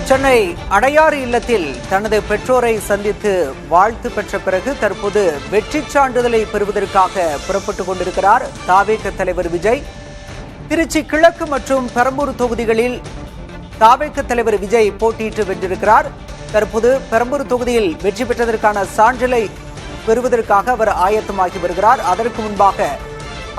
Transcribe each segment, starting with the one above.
சென்னை அடையாறு இல்லத்தில் தனது பெற்றோரை சந்தித்து வாழ்த்து பெற்ற பிறகு தற்போது வெற்றி சான்றிதழை பெறுவதற்காக புறப்பட்டுக் கொண்டிருக்கிறார் தாவேக தலைவர் விஜய். திருச்சி கிழக்கு மற்றும் பெரம்பூர் தொகுதிகளில் தாவேக தலைவர் விஜய் போட்டியிட்டு வென்றிருக்கிறார். தற்போது பெரம்பூர் தொகுதியில் வெற்றி பெற்றதற்கான சான்றிதழை பெறுவதற்காக அவர் ஆயத்தமாகி வருகிறார். அதற்கு முன்பாக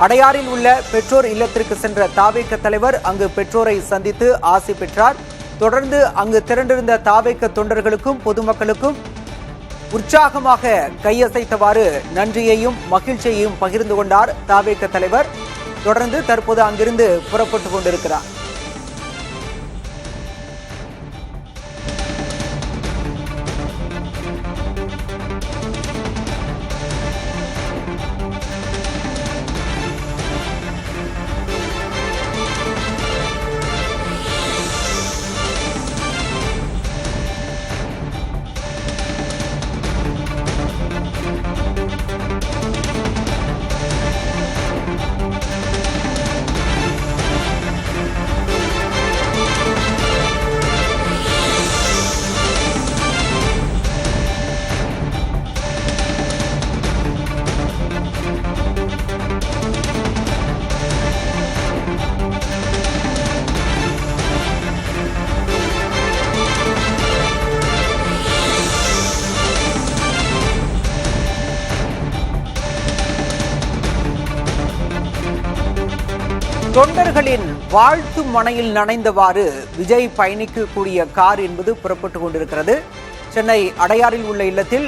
அடையாறில் உள்ள பெற்றோர் இல்லத்திற்கு சென்ற தாவேக தலைவர் அங்கு பெற்றோரை சந்தித்து ஆசி பெற்றார். தொடர்ந்து அங்கு திரண்டிருந்த தாவேக தொண்டர்களுக்கும் பொதுமக்களுக்கும் உற்சாகமாக கையசைத்தவாறு நன்றியையும் மகிழ்ச்சியையும் பகிர்ந்து கொண்டார் தாவேக தலைவர். தொடர்ந்து தற்போது அங்கிருந்து புறப்பட்டுக் கொண்டிருக்கிறார். தொண்டர்களின் வாழ்த்து மனையில் நனைந்தவாறு விஜய் பயணிக்கக்கூடிய கார் என்பது புறப்பட்டுக் கொண்டிருக்கிறது. சென்னை அடையாறில் உள்ள இல்லத்தில்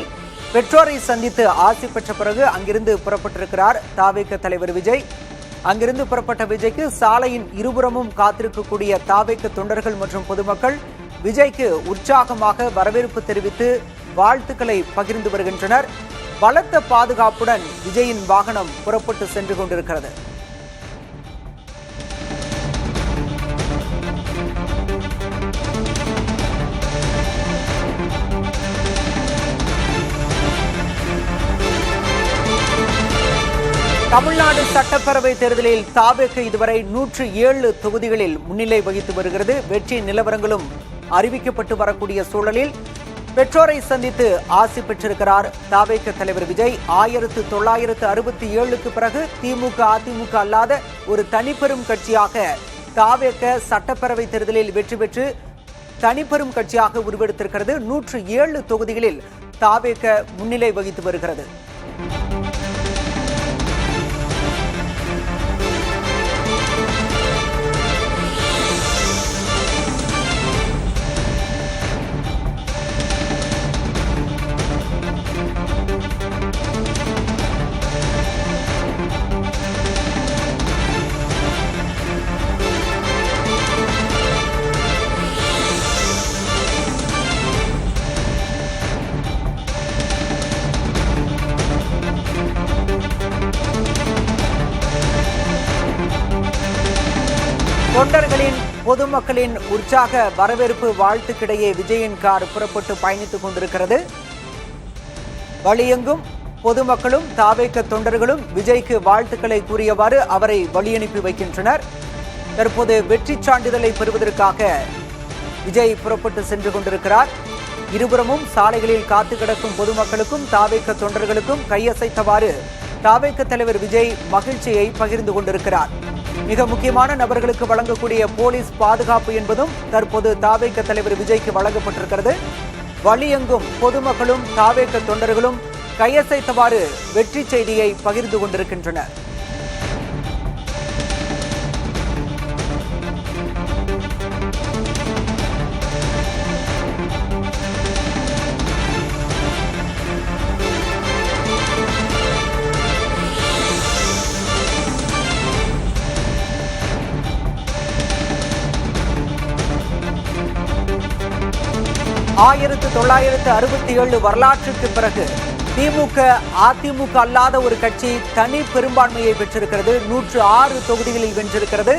பெற்றோரை சந்தித்து ஆசி பெற்ற பிறகு அங்கிருந்து புறப்பட்டிருக்கிறார் தாவேக தலைவர் விஜய். அங்கிருந்து புறப்பட்ட விஜய்க்கு சாலையின் இருபுறமும் காத்திருக்கக்கூடிய தாவேக தொண்டர்கள் மற்றும் பொதுமக்கள் விஜய்க்கு உற்சாகமாக வரவேற்பு தெரிவித்து வாழ்த்துக்களை பகிர்ந்து வருகின்றனர். பலத்த பாதுகாப்புடன் விஜயின் வாகனம் புறப்பட்டு சென்று கொண்டிருக்கிறது. தமிழ்நாடு சட்டப்பேரவை தேர்தலில் தாவேக இதுவரை 107 தொகுதிகளில் முன்னிலை வகித்து வருகிறது. வெற்றி நிலவரங்களும் அறிவிக்கப்பட்டு வரக்கூடிய சூழலில் பெற்றோரை சந்தித்து ஆசி பெற்றிருக்கிறார் தாவேக தலைவர் விஜய். 1967க்கு பிறகு திமுக அதிமுக அல்லாத ஒரு தனிப்பெரும் கட்சியாக தாவேக சட்டப்பேரவை தேர்தலில் வெற்றி பெற்று தனிப்பெரும் கட்சியாக உருவெடுத்திருக்கிறது. 107 தொகுதிகளில் தாவேக முன்னிலை வகித்து வருகிறது. தொண்டர்களின் பொதுமக்களின் உற்சாக வரவேற்பு வாழ்த்துக்கிடையே விஜயின் கார் புறப்பட்டு பயணித்துக் கொண்டிருக்கிறது. வழியெங்கும் பொதுமக்களும் தாவேக தொண்டர்களும் விஜய்க்கு வாழ்த்துக்களை கூறியவாறு அவரை வழியனுப்பி வைக்கின்றனர். தற்போது வெற்றி சான்றிதழை பெறுவதற்காக விஜய் புறப்பட்டு சென்று கொண்டிருக்கிறார். இருபுறமும் சாலைகளில் காத்து கிடக்கும் பொதுமக்களுக்கும் தாவேக தொண்டர்களுக்கும் கையசைத்தவாறு தாவேக தலைவர் விஜய் மகிழ்ச்சியை பகிர்ந்து கொண்டிருக்கிறார். மிக முக்கியமான நபர்களுக்கு வழங்கக்கூடிய போலீஸ் பாதுகாப்பு என்பதும் தற்போது தாவேக தலைவர் விஜய்க்கு வழங்கப்பட்டிருக்கிறது. வழியெங்கும் பொதுமக்களும் தாவேக தொண்டர்களும் கையசைத்தவாறு வெற்றி செய்தியை பகிர்ந்து கொண்டிருக்கின்றனர். ஆயிரத்து 1967 வரலாற்றுக்கு பிறகு திமுக அதிமுக அல்லாத ஒரு கட்சி தனி பெரும்பான்மையை பெற்றிருக்கிறது. 106 தொகுதிகளில் வென்றிருக்கிறது.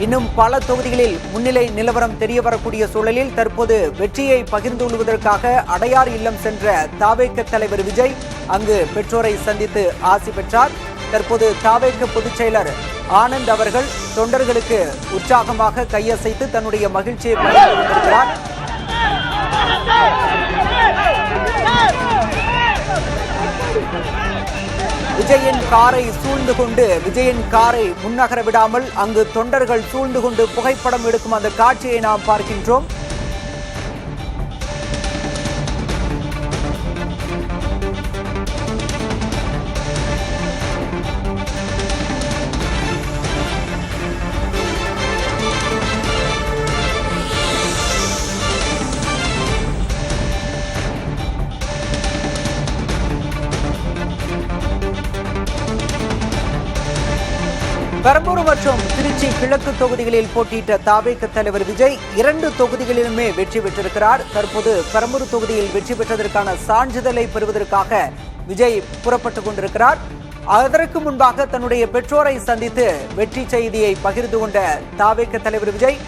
இன்னும் பல தொகுதிகளில் முன்னிலை நிலவரம் தெரிய வரக்கூடிய சூழலில் தற்போது வெற்றியை பகிர்ந்து கொள்வதற்காக அடையாறு இல்லம் சென்ற தாவேக தலைவர் விஜய் அங்கு பெற்றோரை சந்தித்து ஆசி பெற்றார். தற்போது தாவேக பொதுச் செயலர் ஆனந்த் அவர்கள் தொண்டர்களுக்கு உற்சாகமாக கையசைத்து தன்னுடைய மகிழ்ச்சியை பகிர்ந்து கொண்டிருக்கிறார். விஜயின் காரை சூழ்ந்து கொண்டு விஜயின் காரை முன்னகர விடாமல் அங்கு தொண்டர்கள் சூழ்ந்து கொண்டு புகைப்படம் எடுக்கும் அந்த காட்சியை நாம் பார்க்கின்றோம். பெரம்பூர் மற்றும் திருச்சி கிழக்கு தொகுதிகளில் போட்டியிட்ட தாவேக தலைவர் விஜய் 2 தொகுதிகளிலுமே வெற்றி பெற்றிருக்கிறார். தற்போது பெரம்பூர் தொகுதியில் வெற்றி பெற்றதற்கான சான்றிதழை பெறுவதற்காக விஜய் புறப்பட்டுக் கொண்டிருக்கிறார். அதற்கு முன்பாக தன்னுடைய பெற்றோரை சந்தித்து வெற்றி செய்தியை பகிர்ந்து கொண்ட தாவேக தலைவர் விஜய்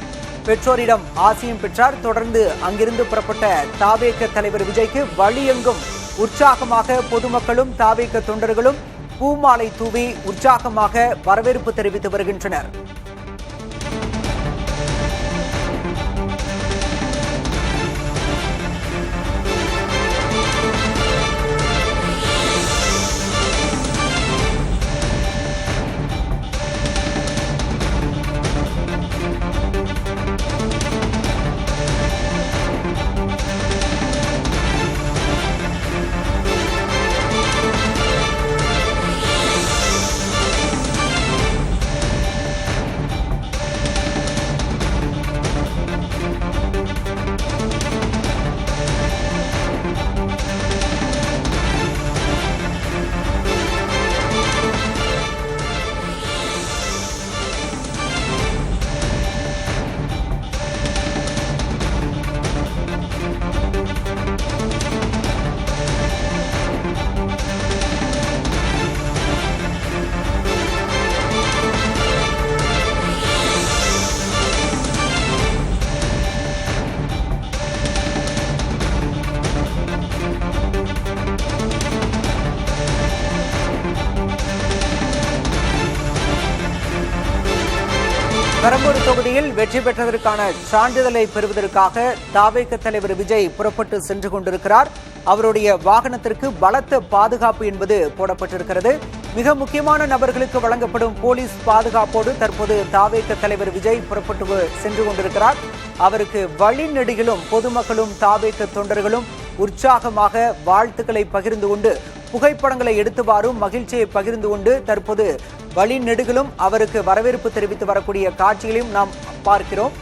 பெற்றோரிடம் ஆசியும் பெற்றார். தொடர்ந்து அங்கிருந்து புறப்பட்ட தாவேக தலைவர் விஜய்க்கு வழியெங்கும் உற்சாகமாக பொதுமக்களும் தாவேக தொண்டர்களும் பூமாலை தூவி உற்சாகமாக வரவேற்பு தெரிவித்து வருகின்றனர். பெரம்பூர் தொகுதியில் வெற்றி பெற்றதற்கான சான்றிதழை பெறுவதற்காக தாவேக தலைவர் விஜய் புறப்பட்டு சென்று கொண்டிருக்கிறார். அவருடைய வாகனத்திற்கு பலத்த பாதுகாப்பு என்பது போடப்பட்டிருக்கிறது. மிக முக்கியமான நபர்களுக்கு வழங்கப்படும் போலீஸ் பாதுகாப்போடு தற்போது தாவேக தலைவர் விஜய் புறப்பட்டு சென்று கொண்டிருக்கிறார். அவருக்கு வழிநெடுகிலும் பொதுமக்களும் தாவேக தொண்டர்களும் உற்சாகமாக வாழ்த்துக்களை பகிர்ந்து கொண்டு புகைப்படங்களை எடுத்துவாரும் மகிழ்ச்சியை பகிர்ந்து கொண்டு தற்போது வழிநெடுகிலும் அவருக்கு வரவேற்பு தெரிவித்து வரக்கூடிய காட்சிகளையும் நாம் பார்க்கிறோம்.